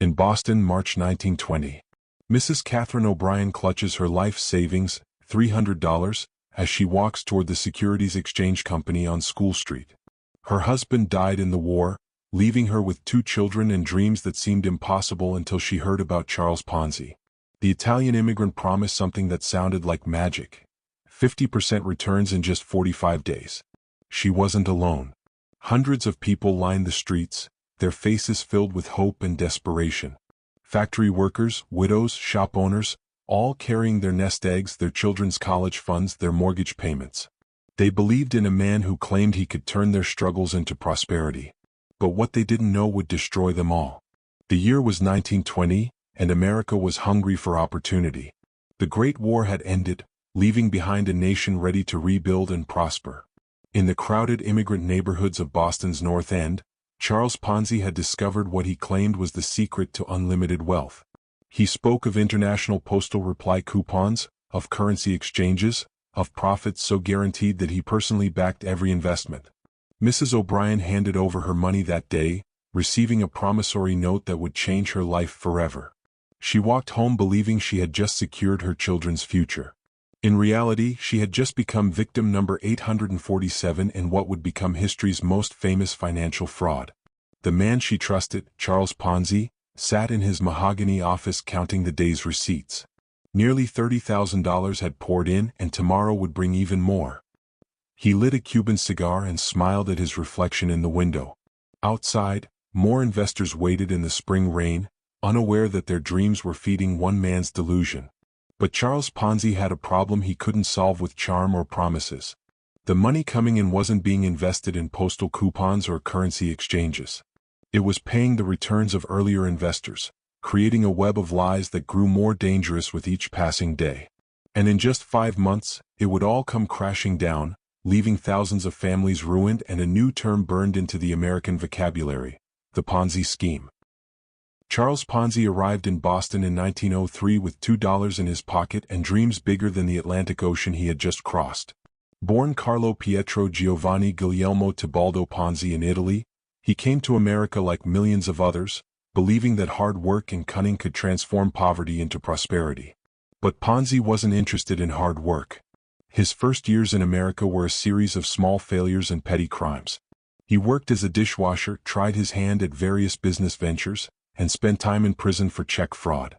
In Boston, March 1920. Mrs. Catherine O'Brien clutches her life savings, $300, as she walks toward the Securities Exchange Company on School Street. Her husband died in the war, leaving her with 2 children and dreams that seemed impossible until she heard about Charles Ponzi. The Italian immigrant promised something that sounded like magic. 50% returns in just 45 days. She wasn't alone. Hundreds of people lined the streets, their faces filled with hope and desperation. Factory workers, widows, shop owners, all carrying their nest eggs, their children's college funds, their mortgage payments. They believed in a man who claimed he could turn their struggles into prosperity. But what they didn't know would destroy them all. The year was 1920, and America was hungry for opportunity. The Great War had ended, leaving behind a nation ready to rebuild and prosper. In the crowded immigrant neighborhoods of Boston's North End, Charles Ponzi had discovered what he claimed was the secret to unlimited wealth. He spoke of international postal reply coupons, of currency exchanges, of profits so guaranteed that he personally backed every investment. Mrs. O'Brien handed over her money that day, receiving a promissory note that would change her life forever. She walked home believing she had just secured her children's future. In reality, she had just become victim number 847 in what would become history's most famous financial fraud. The man she trusted, Charles Ponzi, sat in his mahogany office counting the day's receipts. Nearly $30,000 had poured in, and tomorrow would bring even more. He lit a Cuban cigar and smiled at his reflection in the window. Outside, more investors waited in the spring rain, unaware that their dreams were feeding one man's delusion. But Charles Ponzi had a problem he couldn't solve with charm or promises. The money coming in wasn't being invested in postal coupons or currency exchanges. It was paying the returns of earlier investors, creating a web of lies that grew more dangerous with each passing day. And in just 5 months, it would all come crashing down, leaving thousands of families ruined and a new term burned into the American vocabulary: the Ponzi Scheme. Charles Ponzi arrived in Boston in 1903 with $2 in his pocket and dreams bigger than the Atlantic Ocean he had just crossed. Born Carlo Pietro Giovanni Guglielmo Tebaldo Ponzi in Italy, he came to America like millions of others, believing that hard work and cunning could transform poverty into prosperity. But Ponzi wasn't interested in hard work. His first years in America were a series of small failures and petty crimes. He worked as a dishwasher, tried his hand at various business ventures, and spent time in prison for check fraud.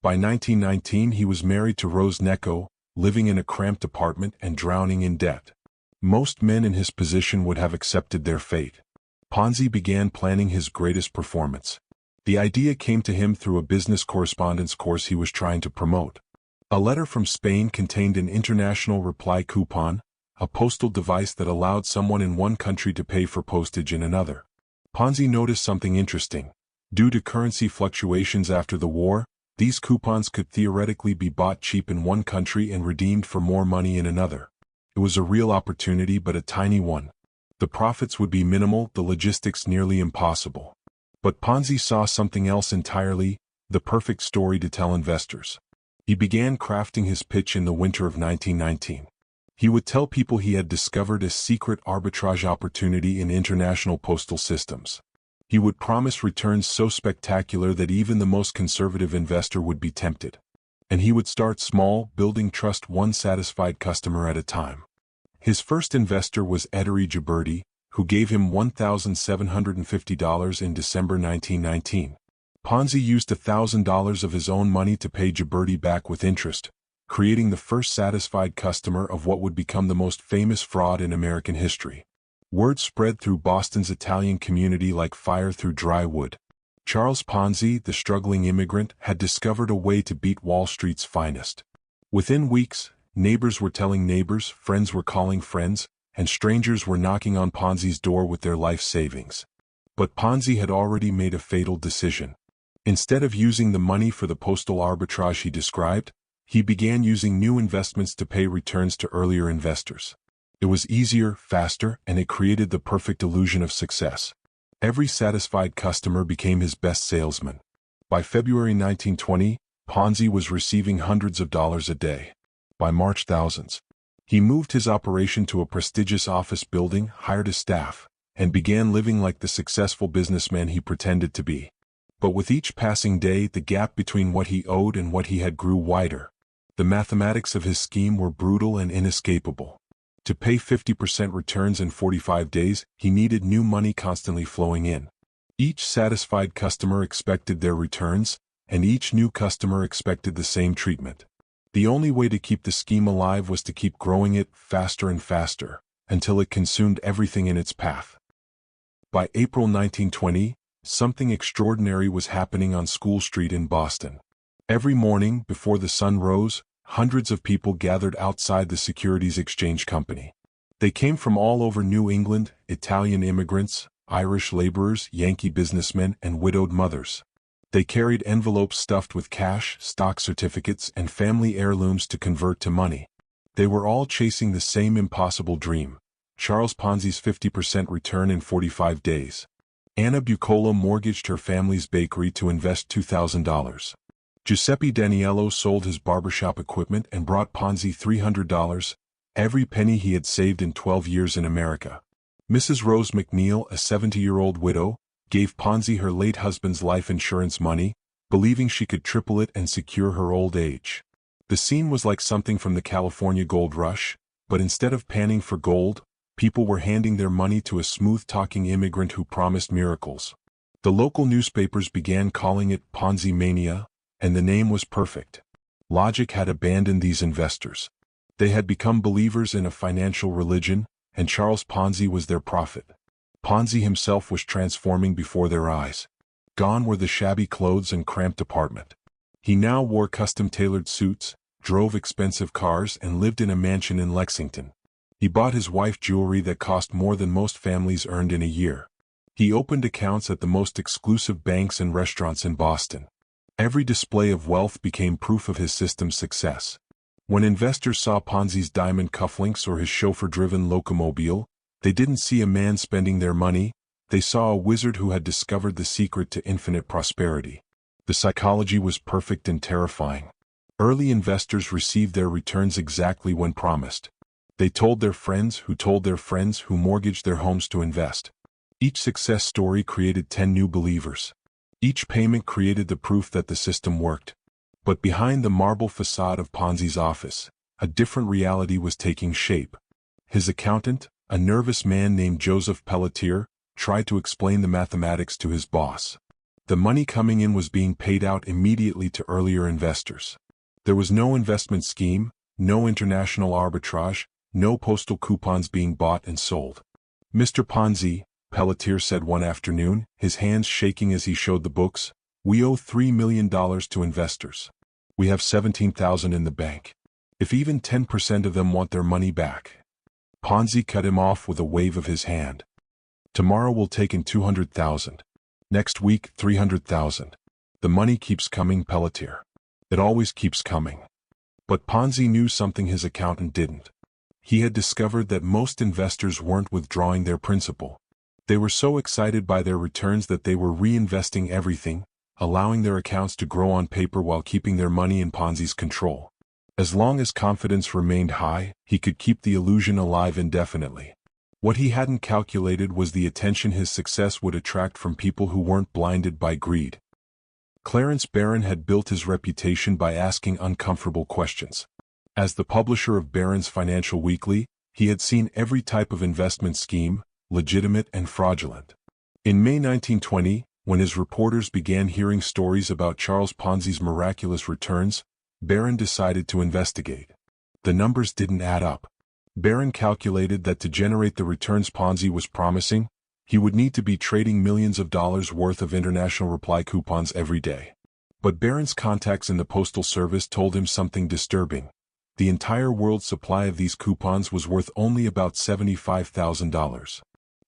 By 1919 he was married to Rose Necco, living in a cramped apartment and drowning in debt. Most men in his position would have accepted their fate. Ponzi began planning his greatest performance. The idea came to him through a business correspondence course he was trying to promote. A letter from Spain contained an international reply coupon, a postal device that allowed someone in one country to pay for postage in another. Ponzi noticed something interesting. Due to currency fluctuations after the war, these coupons could theoretically be bought cheap in one country and redeemed for more money in another. It was a real opportunity, but a tiny one. The profits would be minimal, the logistics nearly impossible. But Ponzi saw something else entirely: the perfect story to tell investors. He began crafting his pitch in the winter of 1919. He would tell people he had discovered a secret arbitrage opportunity in international postal systems. He would promise returns so spectacular that even the most conservative investor would be tempted. And he would start small, building trust one satisfied customer at a time. His first investor was Ettore Ghiberti, who gave him $1,750 in December 1919. Ponzi used $1,000 of his own money to pay Ghiberti back with interest, creating the first satisfied customer of what would become the most famous fraud in American history. Word spread through Boston's Italian community like fire through dry wood. Charles Ponzi, the struggling immigrant, had discovered a way to beat Wall Street's finest. Within weeks, neighbors were telling neighbors, friends were calling friends, and strangers were knocking on Ponzi's door with their life savings. But Ponzi had already made a fatal decision. Instead of using the money for the postal arbitrage he described, he began using new investments to pay returns to earlier investors. It was easier, faster, and it created the perfect illusion of success. Every satisfied customer became his best salesman. By February 1920, Ponzi was receiving hundreds of dollars a day. By March, thousands. He moved his operation to a prestigious office building, hired a staff, and began living like the successful businessman he pretended to be. But with each passing day, the gap between what he owed and what he had grew wider. The mathematics of his scheme were brutal and inescapable. To pay 50% returns in 45 days, he needed new money constantly flowing in. Each satisfied customer expected their returns, and each new customer expected the same treatment. The only way to keep the scheme alive was to keep growing it faster and faster, until it consumed everything in its path. By April 1920, something extraordinary was happening on School Street in Boston. Every morning, before the sun rose, hundreds of people gathered outside the Securities Exchange Company. They came from all over New England: Italian immigrants, Irish laborers, Yankee businessmen, and widowed mothers. They carried envelopes stuffed with cash, stock certificates, and family heirlooms to convert to money. They were all chasing the same impossible dream: Charles Ponzi's 50% return in 45 days. Anna Bucola mortgaged her family's bakery to invest $2,000. Giuseppe Daniello sold his barbershop equipment and brought Ponzi $300, every penny he had saved in 12 years in America. Mrs. Rose McNeil, a 70-year-old widow, gave Ponzi her late husband's life insurance money, believing she could triple it and secure her old age. The scene was like something from the California gold rush, but instead of panning for gold, people were handing their money to a smooth-talking immigrant who promised miracles. The local newspapers began calling it Ponzi Mania, and the name was perfect. Logic had abandoned these investors. They had become believers in a financial religion, and Charles Ponzi was their prophet. Ponzi himself was transforming before their eyes. Gone were the shabby clothes and cramped apartment. He now wore custom-tailored suits, drove expensive cars, and lived in a mansion in Lexington. He bought his wife jewelry that cost more than most families earned in a year. He opened accounts at the most exclusive banks and restaurants in Boston. Every display of wealth became proof of his system's success. When investors saw Ponzi's diamond cufflinks or his chauffeur-driven locomobile, they didn't see a man spending their money, they saw a wizard who had discovered the secret to infinite prosperity. The psychology was perfect and terrifying. Early investors received their returns exactly when promised. They told their friends who told their friends who mortgaged their homes to invest. Each success story created 10 new believers. Each payment created the proof that the system worked. But behind the marble facade of Ponzi's office, a different reality was taking shape. His accountant, a nervous man named Joseph Pelletier, tried to explain the mathematics to his boss. The money coming in was being paid out immediately to earlier investors. There was no investment scheme, no international arbitrage, no postal coupons being bought and sold. "Mr. Ponzi," Pelletier said one afternoon, his hands shaking as he showed the books, "we owe $3 million to investors. We have $17,000 in the bank. If even 10% of them want their money back." Ponzi cut him off with a wave of his hand. "Tomorrow we'll take in $200,000. Next week, $300,000. The money keeps coming, Pelletier. It always keeps coming." But Ponzi knew something his accountant didn't. He had discovered that most investors weren't withdrawing their principal. They were so excited by their returns that they were reinvesting everything, allowing their accounts to grow on paper while keeping their money in Ponzi's control. As long as confidence remained high, he could keep the illusion alive indefinitely. What he hadn't calculated was the attention his success would attract from people who weren't blinded by greed. Clarence Barron had built his reputation by asking uncomfortable questions. As the publisher of Barron's Financial Weekly, he had seen every type of investment scheme, legitimate and fraudulent. In May 1920, when his reporters began hearing stories about Charles Ponzi's miraculous returns, Barron decided to investigate. The numbers didn't add up. Barron calculated that to generate the returns Ponzi was promising, he would need to be trading millions of dollars worth of international reply coupons every day. But Barron's contacts in the Postal Service told him something disturbing. The entire world's supply of these coupons was worth only about $75,000.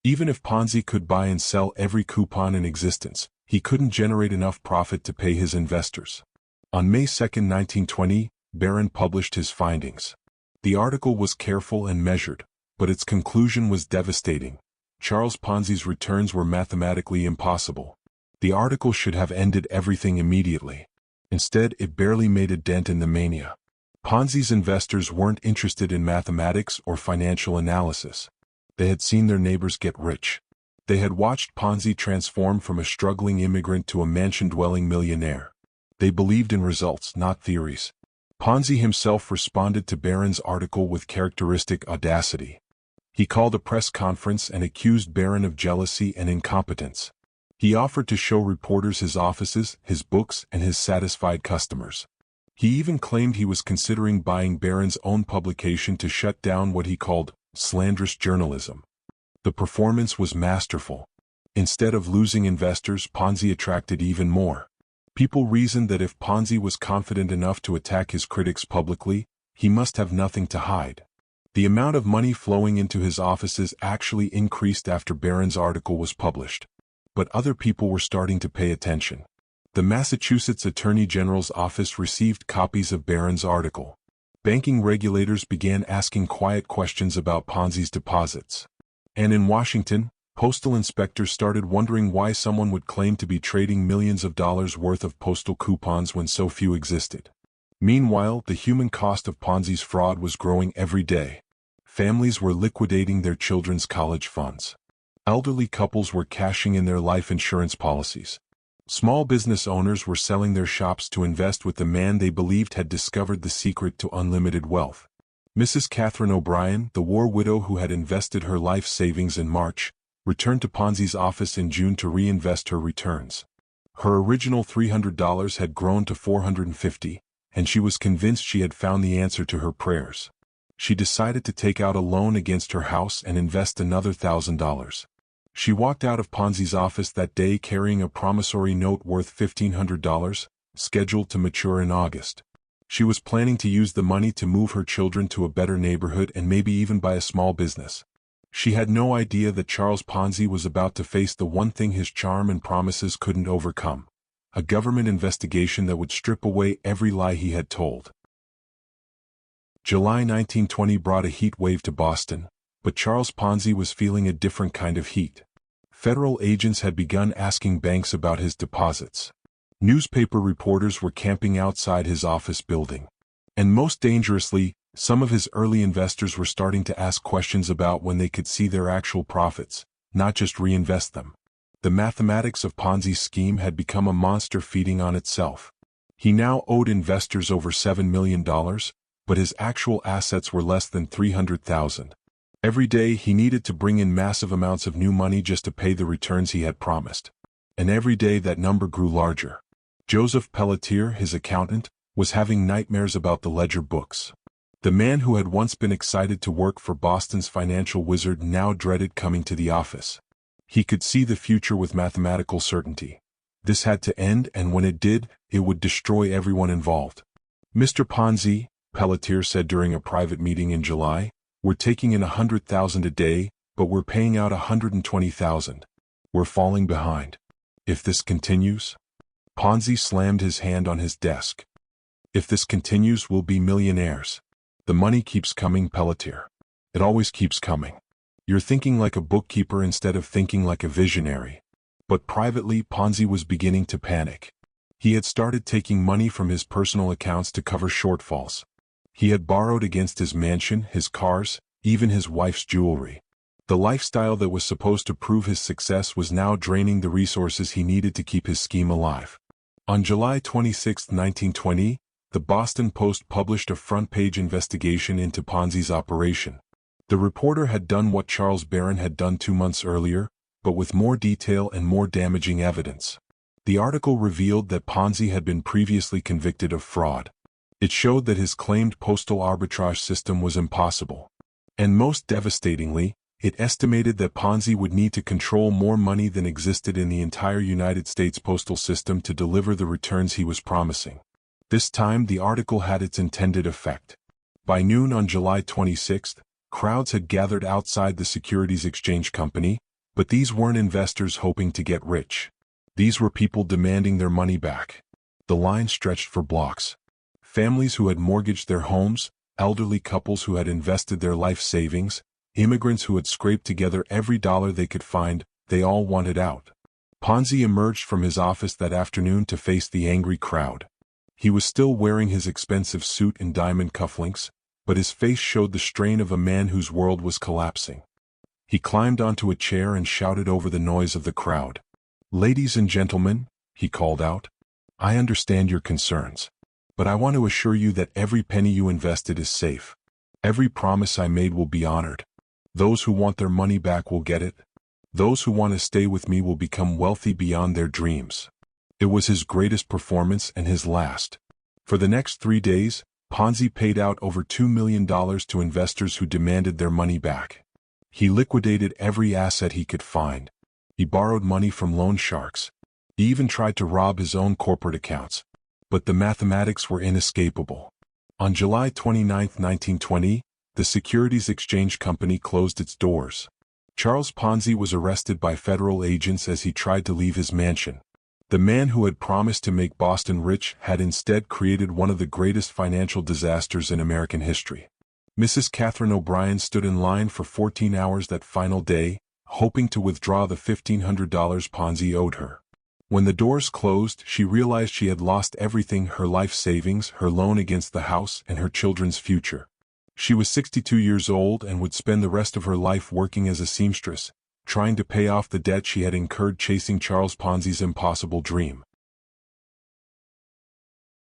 Even if Ponzi could buy and sell every coupon in existence, he couldn't generate enough profit to pay his investors. On May 2, 1920, Barron published his findings. The article was careful and measured, but its conclusion was devastating. Charles Ponzi's returns were mathematically impossible. The article should have ended everything immediately. Instead, it barely made a dent in the mania. Ponzi's investors weren't interested in mathematics or financial analysis. They had seen their neighbors get rich. They had watched Ponzi transform from a struggling immigrant to a mansion-dwelling millionaire. They believed in results, not theories. Ponzi himself responded to Barron's article with characteristic audacity. He called a press conference and accused Barron of jealousy and incompetence. He offered to show reporters his offices, his books, and his satisfied customers. He even claimed he was considering buying Barron's own publication to shut down what he called slanderous journalism. The performance was masterful. Instead of losing investors, Ponzi attracted even more. People reasoned that if Ponzi was confident enough to attack his critics publicly, he must have nothing to hide. The amount of money flowing into his offices actually increased after Barron's article was published. But other people were starting to pay attention. The Massachusetts Attorney General's office received copies of Barron's article. Banking regulators began asking quiet questions about Ponzi's deposits. And in Washington, postal inspectors started wondering why someone would claim to be trading millions of dollars worth of postal coupons when so few existed. Meanwhile, the human cost of Ponzi's fraud was growing every day. Families were liquidating their children's college funds. Elderly couples were cashing in their life insurance policies. Small business owners were selling their shops to invest with the man they believed had discovered the secret to unlimited wealth. Mrs. Catherine O'Brien, the war widow who had invested her life savings in March, returned to Ponzi's office in June to reinvest her returns. Her original $300 had grown to $450, and she was convinced she had found the answer to her prayers. She decided to take out a loan against her house and invest another $1,000. She walked out of Ponzi's office that day carrying a promissory note worth $1,500, scheduled to mature in August. She was planning to use the money to move her children to a better neighborhood and maybe even buy a small business. She had no idea that Charles Ponzi was about to face the one thing his charm and promises couldn't overcome: a government investigation that would strip away every lie he had told. July 1920 brought a heat wave to Boston, but Charles Ponzi was feeling a different kind of heat. Federal agents had begun asking banks about his deposits. Newspaper reporters were camping outside his office building. And most dangerously, some of his early investors were starting to ask questions about when they could see their actual profits, not just reinvest them. The mathematics of Ponzi's scheme had become a monster feeding on itself. He now owed investors over $7 million, but his actual assets were less than $300,000. Every day he needed to bring in massive amounts of new money just to pay the returns he had promised. And every day that number grew larger. Joseph Pelletier, his accountant, was having nightmares about the ledger books. The man who had once been excited to work for Boston's financial wizard now dreaded coming to the office. He could see the future with mathematical certainty. This had to end, and when it did, it would destroy everyone involved. "Mr. Ponzi," Pelletier said during a private meeting in July, "we're taking in $100,000 a day, but we're paying out $120,000. We're falling behind. If this continues..." Ponzi slammed his hand on his desk. "If this continues, we'll be millionaires. The money keeps coming, Pelletier. It always keeps coming. You're thinking like a bookkeeper instead of thinking like a visionary." But privately, Ponzi was beginning to panic. He had started taking money from his personal accounts to cover shortfalls. He had borrowed against his mansion, his cars, even his wife's jewelry. The lifestyle that was supposed to prove his success was now draining the resources he needed to keep his scheme alive. On July 26, 1920, the Boston Post published a front-page investigation into Ponzi's operation. The reporter had done what Charles Barron had done 2 months earlier, but with more detail and more damaging evidence. The article revealed that Ponzi had been previously convicted of fraud. It showed that his claimed postal arbitrage system was impossible. And most devastatingly, it estimated that Ponzi would need to control more money than existed in the entire United States postal system to deliver the returns he was promising. This time the article had its intended effect. By noon on July 26, crowds had gathered outside the Securities Exchange Company, but these weren't investors hoping to get rich. These were people demanding their money back. The line stretched for blocks. Families who had mortgaged their homes, elderly couples who had invested their life savings, immigrants who had scraped together every dollar they could find, they all wanted out. Ponzi emerged from his office that afternoon to face the angry crowd. He was still wearing his expensive suit and diamond cufflinks, but his face showed the strain of a man whose world was collapsing. He climbed onto a chair and shouted over the noise of the crowd. "Ladies and gentlemen," he called out, "I understand your concerns. But I want to assure you that every penny you invested is safe. Every promise I made will be honored. Those who want their money back will get it. Those who want to stay with me will become wealthy beyond their dreams." It was his greatest performance and his last. For the next 3 days, Ponzi paid out over $2 million to investors who demanded their money back. He liquidated every asset he could find. He borrowed money from loan sharks. He even tried to rob his own corporate accounts. But the mathematics were inescapable. On July 29, 1920, the Securities Exchange Company closed its doors. Charles Ponzi was arrested by federal agents as he tried to leave his mansion. The man who had promised to make Boston rich had instead created one of the greatest financial disasters in American history. Mrs. Catherine O'Brien stood in line for 14 hours that final day, hoping to withdraw the $1,500 Ponzi owed her. When the doors closed, she realized she had lost everything: her life savings, her loan against the house, and her children's future. She was 62 years old and would spend the rest of her life working as a seamstress, trying to pay off the debt she had incurred chasing Charles Ponzi's impossible dream.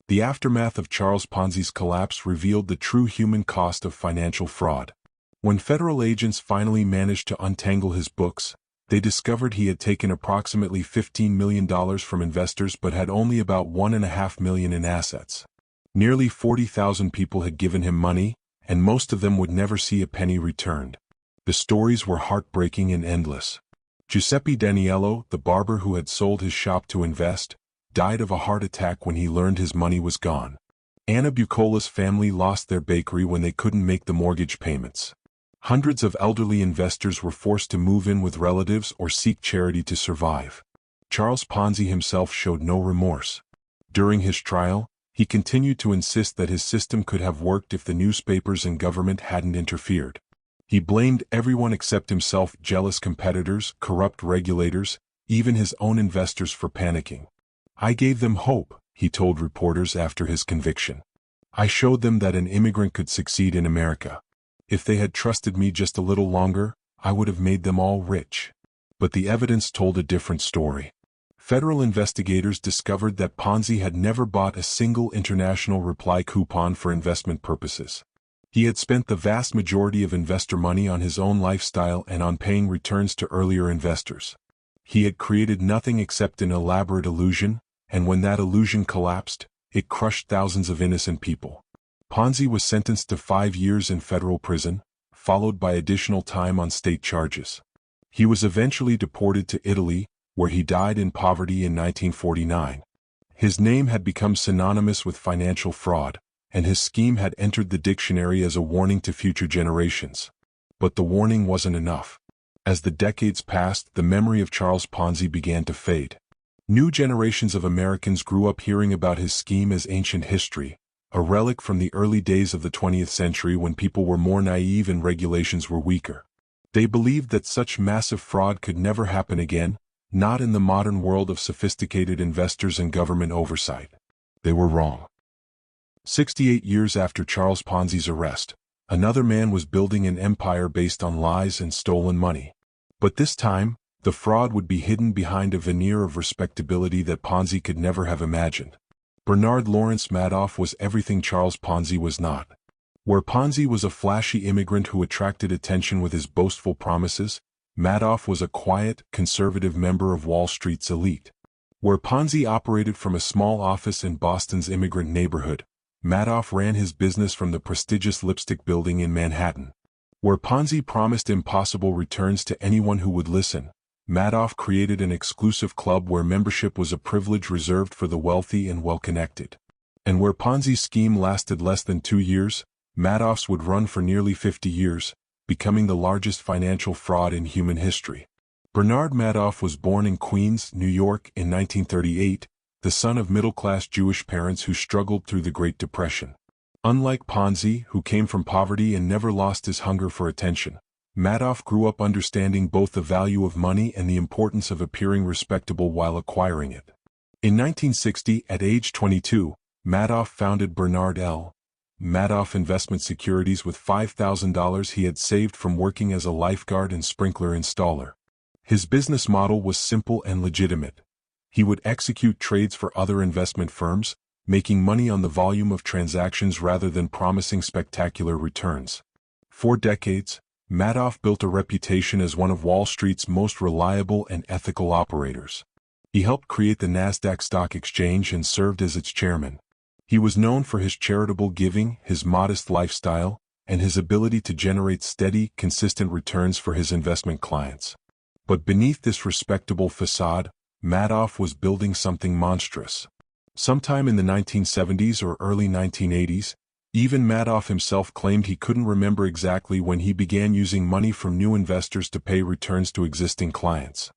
The aftermath of Charles Ponzi's collapse revealed the true human cost of financial fraud. When federal agents finally managed to untangle his books, they discovered he had taken approximately $15 million from investors but had only about $1.5 million in assets. Nearly 40,000 people had given him money, and most of them would never see a penny returned. The stories were heartbreaking and endless. Giuseppe Daniello, the barber who had sold his shop to invest, died of a heart attack when he learned his money was gone. Anna Bucola's family lost their bakery when they couldn't make the mortgage payments. Hundreds of elderly investors were forced to move in with relatives or seek charity to survive. Charles Ponzi himself showed no remorse. During his trial, he continued to insist that his system could have worked if the newspapers and government hadn't interfered. He blamed everyone except himself: jealous competitors, corrupt regulators, even his own investors for panicking. "I gave them hope," he told reporters after his conviction. "I showed them that an immigrant could succeed in America. If they had trusted me just a little longer, I would have made them all rich." But the evidence told a different story. Federal investigators discovered that Ponzi had never bought a single international reply coupon for investment purposes. He had spent the vast majority of investor money on his own lifestyle and on paying returns to earlier investors. He had created nothing except an elaborate illusion, and when that illusion collapsed, it crushed thousands of innocent people. Ponzi was sentenced to 5 years in federal prison, followed by additional time on state charges. He was eventually deported to Italy, where he died in poverty in 1949. His name had become synonymous with financial fraud, and his scheme had entered the dictionary as a warning to future generations. But the warning wasn't enough. As the decades passed, the memory of Charles Ponzi began to fade. New generations of Americans grew up hearing about his scheme as ancient history, a relic from the early days of the 20th century when people were more naive and regulations were weaker. They believed that such massive fraud could never happen again, not in the modern world of sophisticated investors and government oversight. They were wrong. 68 years after Charles Ponzi's arrest, another man was building an empire based on lies and stolen money. But this time, the fraud would be hidden behind a veneer of respectability that Ponzi could never have imagined. Bernard Lawrence Madoff was everything Charles Ponzi was not. Where Ponzi was a flashy immigrant who attracted attention with his boastful promises, Madoff was a quiet, conservative member of Wall Street's elite. Where Ponzi operated from a small office in Boston's immigrant neighborhood, Madoff ran his business from the prestigious Lipstick Building in Manhattan. Where Ponzi promised impossible returns to anyone who would listen, Madoff created an exclusive club where membership was a privilege reserved for the wealthy and well-connected. And where Ponzi's scheme lasted less than 2 years, Madoff's would run for nearly 50 years, becoming the largest financial fraud in human history. Bernard Madoff was born in Queens, New York, in 1938, the son of middle-class Jewish parents who struggled through the Great Depression. Unlike Ponzi, who came from poverty and never lost his hunger for attention, Madoff grew up understanding both the value of money and the importance of appearing respectable while acquiring it. In 1960, at age 22, Madoff founded Bernard L. Madoff investment securities with $5,000 he had saved from working as a lifeguard and sprinkler installer. His business model was simple and legitimate. He would execute trades for other investment firms, making money on the volume of transactions rather than promising spectacular returns. For decades, Madoff built a reputation as one of Wall Street's most reliable and ethical operators. He helped create the Nasdaq Stock Exchange and served as its chairman. He was known for his charitable giving, his modest lifestyle, and his ability to generate steady, consistent returns for his investment clients. But beneath this respectable facade, Madoff was building something monstrous. Sometime in the 1970s or early 1980s, even Madoff himself claimed he couldn't remember exactly when he began using money from new investors to pay returns to existing clients.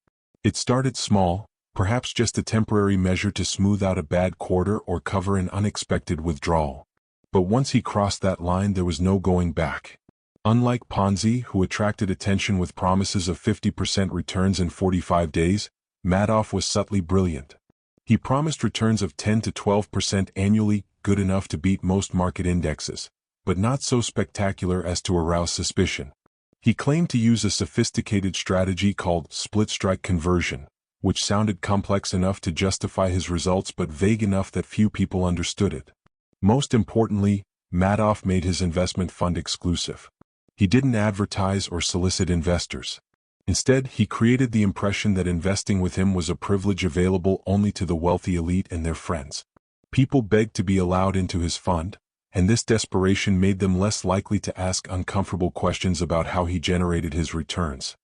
It started small, perhaps just a temporary measure to smooth out a bad quarter or cover an unexpected withdrawal. But once he crossed that line, there was no going back. Unlike Ponzi, who attracted attention with promises of 50% returns in 45 days, Madoff was subtly brilliant. He promised returns of 10 to 12% annually, good enough to beat most market indexes, but not so spectacular as to arouse suspicion. He claimed to use a sophisticated strategy called split-strike conversion, which sounded complex enough to justify his results but vague enough that few people understood it. Most importantly, Madoff made his investment fund exclusive. He didn't advertise or solicit investors. Instead, he created the impression that investing with him was a privilege available only to the wealthy elite and their friends. People begged to be allowed into his fund, and this desperation made them less likely to ask uncomfortable questions about how he generated his returns.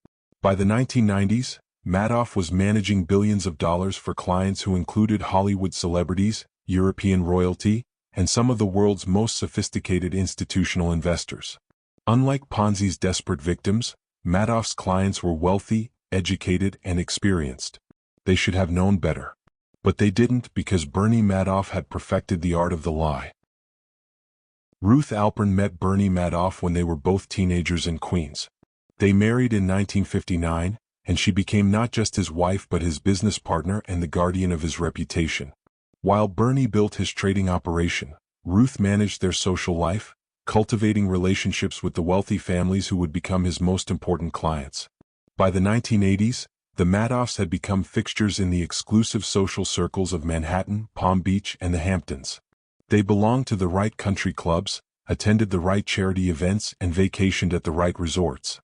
By the 1990s, Madoff was managing billions of dollars for clients who included Hollywood celebrities, European royalty, and some of the world's most sophisticated institutional investors. Unlike Ponzi's desperate victims, Madoff's clients were wealthy, educated, and experienced. They should have known better. But they didn't because Bernie Madoff had perfected the art of the lie. Ruth Alpern met Bernie Madoff when they were both teenagers in Queens. They married in 1959, and she became not just his wife but his business partner and the guardian of his reputation. While Bernie built his trading operation, Ruth managed their social life, cultivating relationships with the wealthy families who would become his most important clients. By the 1980s, the Madoffs had become fixtures in the exclusive social circles of Manhattan, Palm Beach, and the Hamptons. They belonged to the right country clubs, attended the right charity events, and vacationed at the right resorts.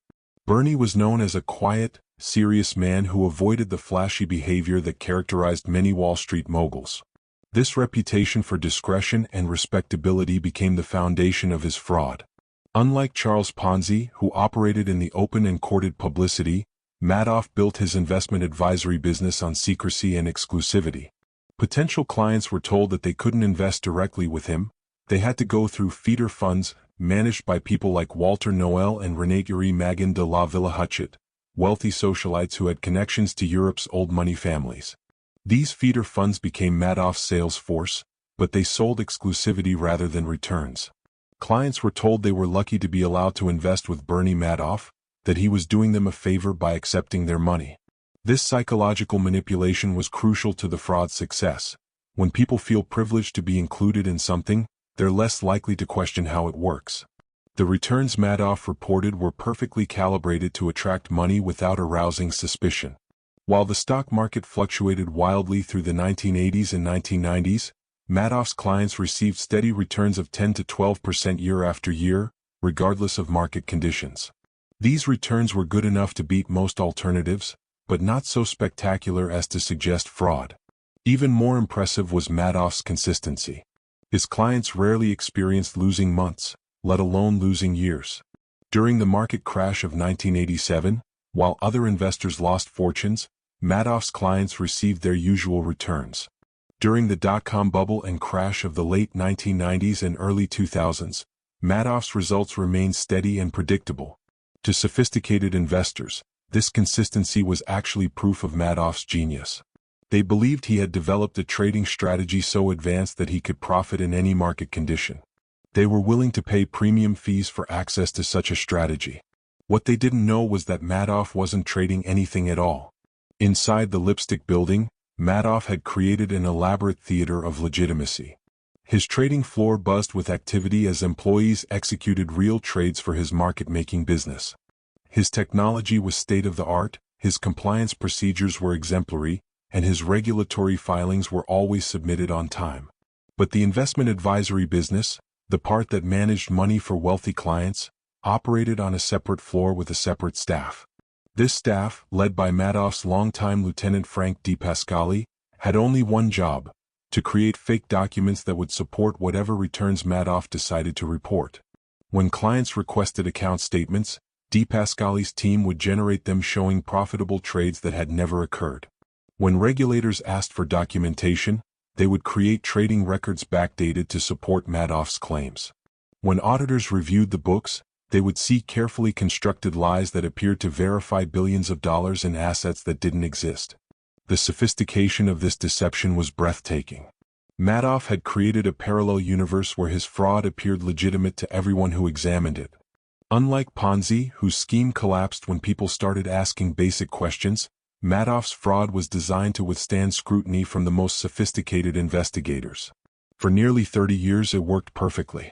Bernie was known as a quiet, serious man who avoided the flashy behavior that characterized many Wall Street moguls. This reputation for discretion and respectability became the foundation of his fraud. Unlike Charles Ponzi, who operated in the open and courted publicity, Madoff built his investment advisory business on secrecy and exclusivity. Potential clients were told that they couldn't invest directly with him. They had to go through feeder funds, managed by people like Walter Noel and René Magan de la Villa Hutchett, wealthy socialites who had connections to Europe's old money families. These feeder funds became Madoff's sales force, but they sold exclusivity rather than returns. Clients were told they were lucky to be allowed to invest with Bernie Madoff, that he was doing them a favor by accepting their money. This psychological manipulation was crucial to the fraud's success. When people feel privileged to be included in something, they're less likely to question how it works. The returns Madoff reported were perfectly calibrated to attract money without arousing suspicion. While the stock market fluctuated wildly through the 1980s and 1990s, Madoff's clients received steady returns of 10 to 12% year after year, regardless of market conditions. These returns were good enough to beat most alternatives, but not so spectacular as to suggest fraud. Even more impressive was Madoff's consistency. His clients rarely experienced losing months, let alone losing years. During the market crash of 1987, while other investors lost fortunes, Madoff's clients received their usual returns. During the dot-com bubble and crash of the late 1990s and early 2000s, Madoff's results remained steady and predictable. To sophisticated investors, this consistency was actually proof of Madoff's genius. They believed he had developed a trading strategy so advanced that he could profit in any market condition. They were willing to pay premium fees for access to such a strategy. What they didn't know was that Madoff wasn't trading anything at all. Inside the lipstick building, Madoff had created an elaborate theater of legitimacy. His trading floor buzzed with activity as employees executed real trades for his market-making business. His technology was state-of-the-art, his compliance procedures were exemplary, and his regulatory filings were always submitted on time. But the investment advisory business, the part that managed money for wealthy clients, operated on a separate floor with a separate staff. This staff, led by Madoff's longtime lieutenant Frank DePascali, had only one job: to create fake documents that would support whatever returns Madoff decided to report. When clients requested account statements, DePascali's team would generate them showing profitable trades that had never occurred. When regulators asked for documentation, they would create trading records backdated to support Madoff's claims. When auditors reviewed the books, they would see carefully constructed lies that appeared to verify billions of dollars in assets that didn't exist. The sophistication of this deception was breathtaking. Madoff had created a parallel universe where his fraud appeared legitimate to everyone who examined it. Unlike Ponzi, whose scheme collapsed when people started asking basic questions, Madoff's fraud was designed to withstand scrutiny from the most sophisticated investigators. For nearly 30 years it worked perfectly.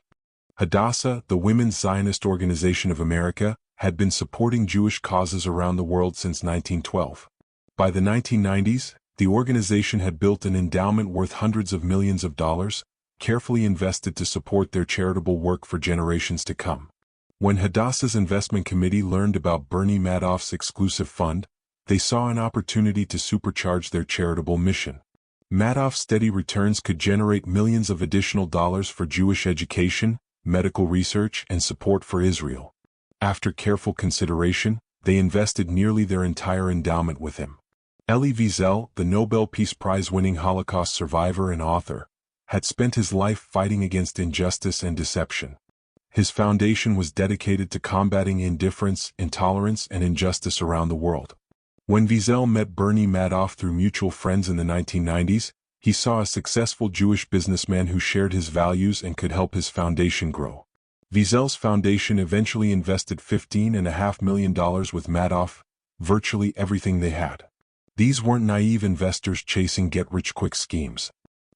Hadassah, the Women's Zionist Organization of America, had been supporting Jewish causes around the world since 1912. By the 1990s, the organization had built an endowment worth hundreds of millions of dollars, carefully invested to support their charitable work for generations to come. When Hadassah's investment committee learned about Bernie Madoff's exclusive fund, they saw an opportunity to supercharge their charitable mission. Madoff's steady returns could generate millions of additional dollars for Jewish education, medical research, and support for Israel. After careful consideration, they invested nearly their entire endowment with him. Elie Wiesel, the Nobel Peace Prize-winning Holocaust survivor and author, had spent his life fighting against injustice and deception. His foundation was dedicated to combating indifference, intolerance, and injustice around the world. When Wiesel met Bernie Madoff through mutual friends in the 1990s, he saw a successful Jewish businessman who shared his values and could help his foundation grow. Wiesel's foundation eventually invested $15.5 million with Madoff, virtually everything they had. These weren't naive investors chasing get-rich-quick schemes.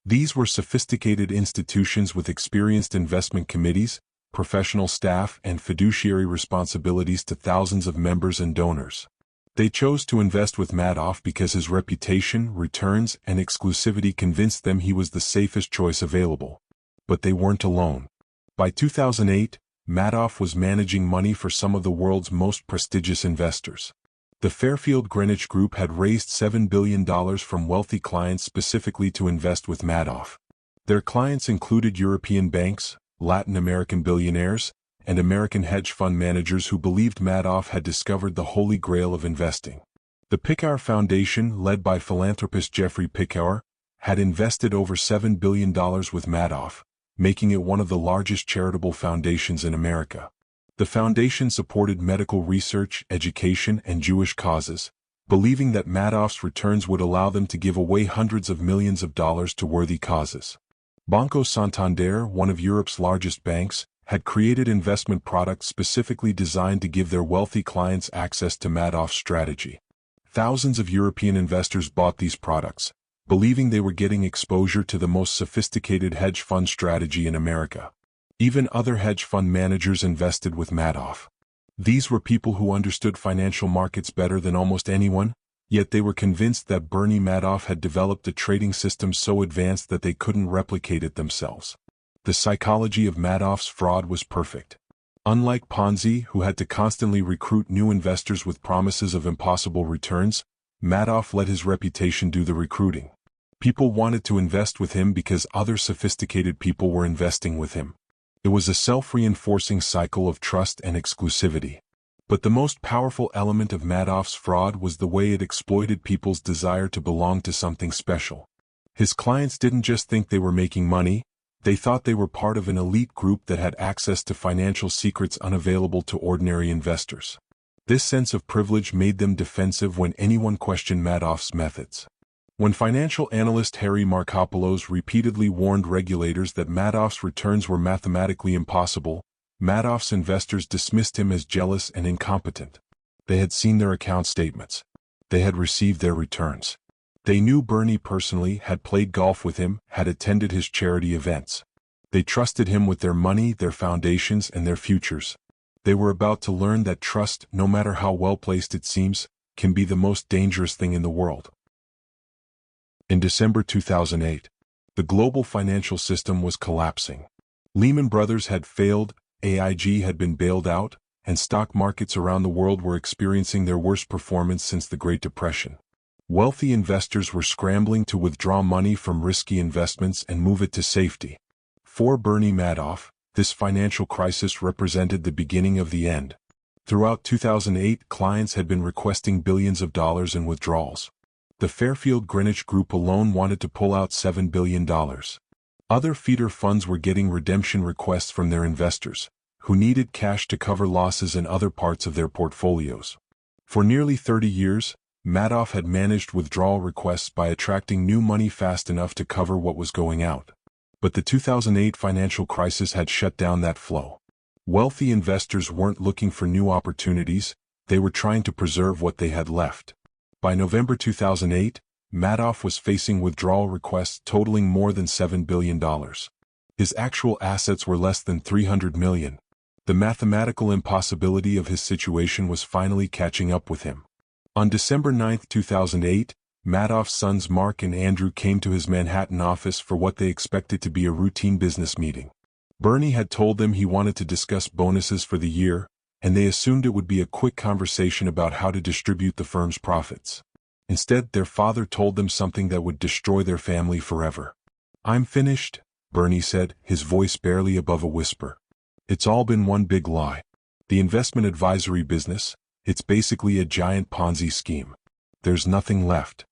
These were sophisticated institutions with experienced investment committees, professional staff, and fiduciary responsibilities to thousands of members and donors. They chose to invest with Madoff because his reputation, returns, and exclusivity convinced them he was the safest choice available. But they weren't alone. By 2008, Madoff was managing money for some of the world's most prestigious investors. The Fairfield Greenwich Group had raised $7 billion from wealthy clients specifically to invest with Madoff. Their clients included European banks, Latin American billionaires, and American hedge fund managers who believed Madoff had discovered the holy grail of investing. The Pickauer Foundation, led by philanthropist Jeffrey Pickauer, had invested over $7 billion with Madoff, making it one of the largest charitable foundations in America. The foundation supported medical research, education, and Jewish causes, believing that Madoff's returns would allow them to give away hundreds of millions of dollars to worthy causes. Banco Santander, one of Europe's largest banks, had created investment products specifically designed to give their wealthy clients access to Madoff's strategy. Thousands of European investors bought these products, believing they were getting exposure to the most sophisticated hedge fund strategy in America. Even other hedge fund managers invested with Madoff. These were people who understood financial markets better than almost anyone, yet they were convinced that Bernie Madoff had developed a trading system so advanced that they couldn't replicate it themselves. The psychology of Madoff's fraud was perfect. Unlike Ponzi, who had to constantly recruit new investors with promises of impossible returns, Madoff let his reputation do the recruiting. People wanted to invest with him because other sophisticated people were investing with him. It was a self-reinforcing cycle of trust and exclusivity. But the most powerful element of Madoff's fraud was the way it exploited people's desire to belong to something special. His clients didn't just think they were making money, they thought they were part of an elite group that had access to financial secrets unavailable to ordinary investors. This sense of privilege made them defensive when anyone questioned Madoff's methods. When financial analyst Harry Markopolos repeatedly warned regulators that Madoff's returns were mathematically impossible, Madoff's investors dismissed him as jealous and incompetent. They had seen their account statements. They had received their returns. They knew Bernie personally, had played golf with him, had attended his charity events. They trusted him with their money, their foundations, and their futures. They were about to learn that trust, no matter how well-placed it seems, can be the most dangerous thing in the world. In December 2008, the global financial system was collapsing. Lehman Brothers had failed, AIG had been bailed out, and stock markets around the world were experiencing their worst performance since the Great Depression. Wealthy investors were scrambling to withdraw money from risky investments and move it to safety. For Bernie Madoff, this financial crisis represented the beginning of the end. Throughout 2008, clients had been requesting billions of dollars in withdrawals. The Fairfield Greenwich Group alone wanted to pull out $7 billion. Other feeder funds were getting redemption requests from their investors, who needed cash to cover losses in other parts of their portfolios. For nearly 30 years, Madoff had managed withdrawal requests by attracting new money fast enough to cover what was going out. But the 2008 financial crisis had shut down that flow. Wealthy investors weren't looking for new opportunities, they were trying to preserve what they had left. By November 2008, Madoff was facing withdrawal requests totaling more than $7 billion. His actual assets were less than $300 million. The mathematical impossibility of his situation was finally catching up with him. On December 9, 2008, Madoff's sons Mark and Andrew came to his Manhattan office for what they expected to be a routine business meeting. Bernie had told them he wanted to discuss bonuses for the year, and they assumed it would be a quick conversation about how to distribute the firm's profits. Instead, their father told them something that would destroy their family forever. "I'm finished," Bernie said, his voice barely above a whisper. "It's all been one big lie. The investment advisory business, it's basically a giant Ponzi scheme. There's nothing left."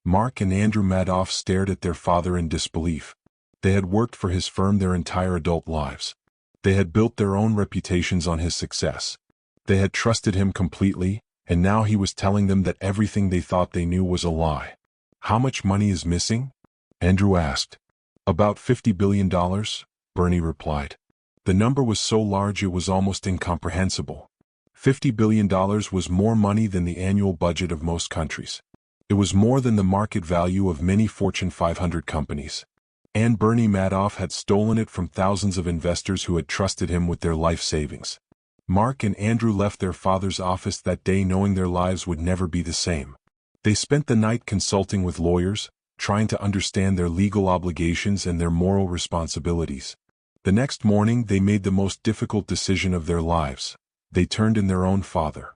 Mark and Andrew Madoff stared at their father in disbelief. They had worked for his firm their entire adult lives. They had built their own reputations on his success. They had trusted him completely, and now he was telling them that everything they thought they knew was a lie. "How much money is missing?" Andrew asked. "About $50 billion, Bernie replied. The number was so large it was almost incomprehensible. $50 billion was more money than the annual budget of most countries. It was more than the market value of many Fortune 500 companies. And Bernie Madoff had stolen it from thousands of investors who had trusted him with their life savings. Mark and Andrew left their father's office that day knowing their lives would never be the same. They spent the night consulting with lawyers, trying to understand their legal obligations and their moral responsibilities. The next morning they made the most difficult decision of their lives. They turned in their own father.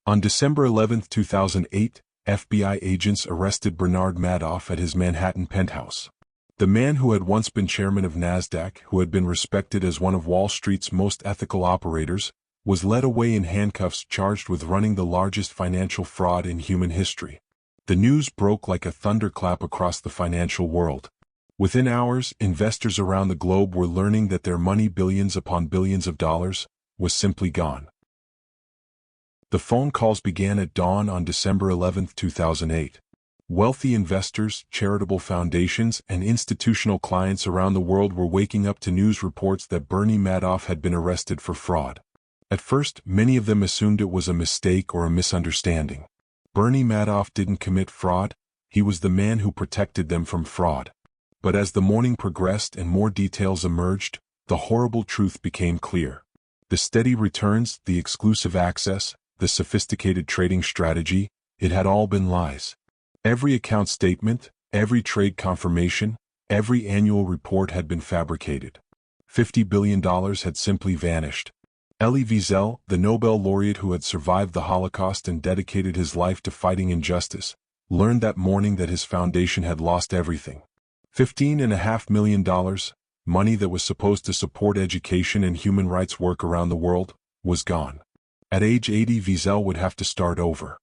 On December 11, 2008, FBI agents arrested Bernard Madoff at his Manhattan penthouse. The man who had once been chairman of NASDAQ, who had been respected as one of Wall Street's most ethical operators, was led away in handcuffs charged with running the largest financial fraud in human history. The news broke like a thunderclap across the financial world. Within hours, investors around the globe were learning that their money, billions upon billions of dollars, was simply gone. The phone calls began at dawn on December 11, 2008. Wealthy investors, charitable foundations, and institutional clients around the world were waking up to news reports that Bernie Madoff had been arrested for fraud. At first, many of them assumed it was a mistake or a misunderstanding. Bernie Madoff didn't commit fraud, he was the man who protected them from fraud. But as the morning progressed and more details emerged, the horrible truth became clear. The steady returns, the exclusive access, the sophisticated trading strategy, it had all been lies. Every account statement, every trade confirmation, every annual report had been fabricated. $50 billion had simply vanished. Elie Wiesel, the Nobel laureate who had survived the Holocaust and dedicated his life to fighting injustice, learned that morning that his foundation had lost everything. $15.5 million, money that was supposed to support education and human rights work around the world, was gone. At age 80, Wiesel would have to start over.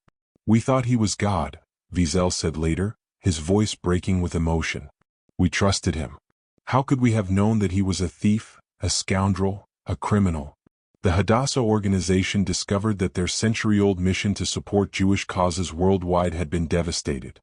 "We thought he was God," Wiesel said later, his voice breaking with emotion. "We trusted him. How could we have known that he was a thief, a scoundrel, a criminal?" The Hadassah organization discovered that their century-old mission to support Jewish causes worldwide had been devastated.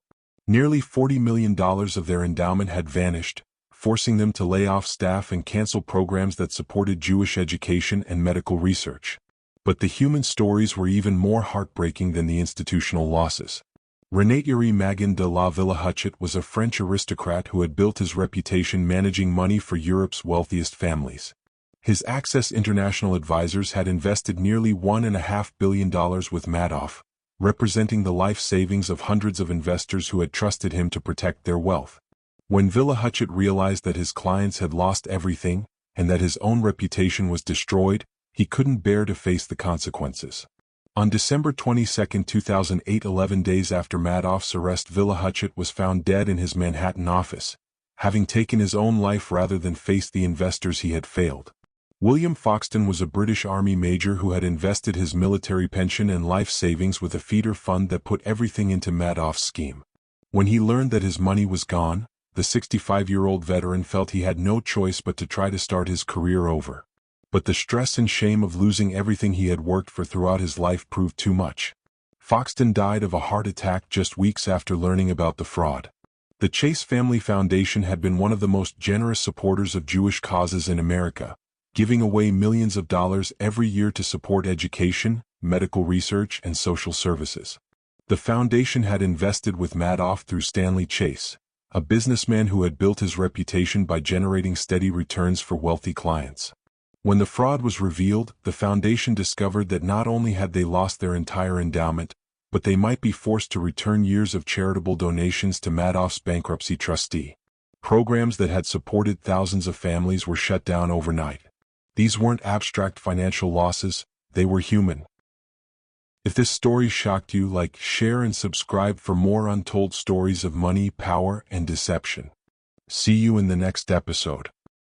Nearly $40 million of their endowment had vanished, forcing them to lay off staff and cancel programs that supported Jewish education and medical research. But the human stories were even more heartbreaking than the institutional losses. René-Thierry Magan de la Villa-Huchet was a French aristocrat who had built his reputation managing money for Europe's wealthiest families. His Access International advisors had invested nearly $1.5 billion with Madoff, representing the life savings of hundreds of investors who had trusted him to protect their wealth. When Villa-Huchet realized that his clients had lost everything, and that his own reputation was destroyed, he couldn't bear to face the consequences. On December 22, 2008, 11 days after Madoff's arrest, Villa-Huchet was found dead in his Manhattan office, having taken his own life rather than face the investors he had failed. William Foxton was a British Army major who had invested his military pension and life savings with a feeder fund that put everything into Madoff's scheme. When he learned that his money was gone, the 65-year-old veteran felt he had no choice but to try to start his career over. But the stress and shame of losing everything he had worked for throughout his life proved too much. Foxton died of a heart attack just weeks after learning about the fraud. The Chase Family Foundation had been one of the most generous supporters of Jewish causes in America, giving away millions of dollars every year to support education, medical research, and social services. The foundation had invested with Madoff through Stanley Chase, a businessman who had built his reputation by generating steady returns for wealthy clients. When the fraud was revealed, the foundation discovered that not only had they lost their entire endowment, but they might be forced to return years of charitable donations to Madoff's bankruptcy trustee. Programs that had supported thousands of families were shut down overnight. These weren't abstract financial losses, they were human. If this story shocked you, like, share, and subscribe for more untold stories of money, power, and deception. See you in the next episode.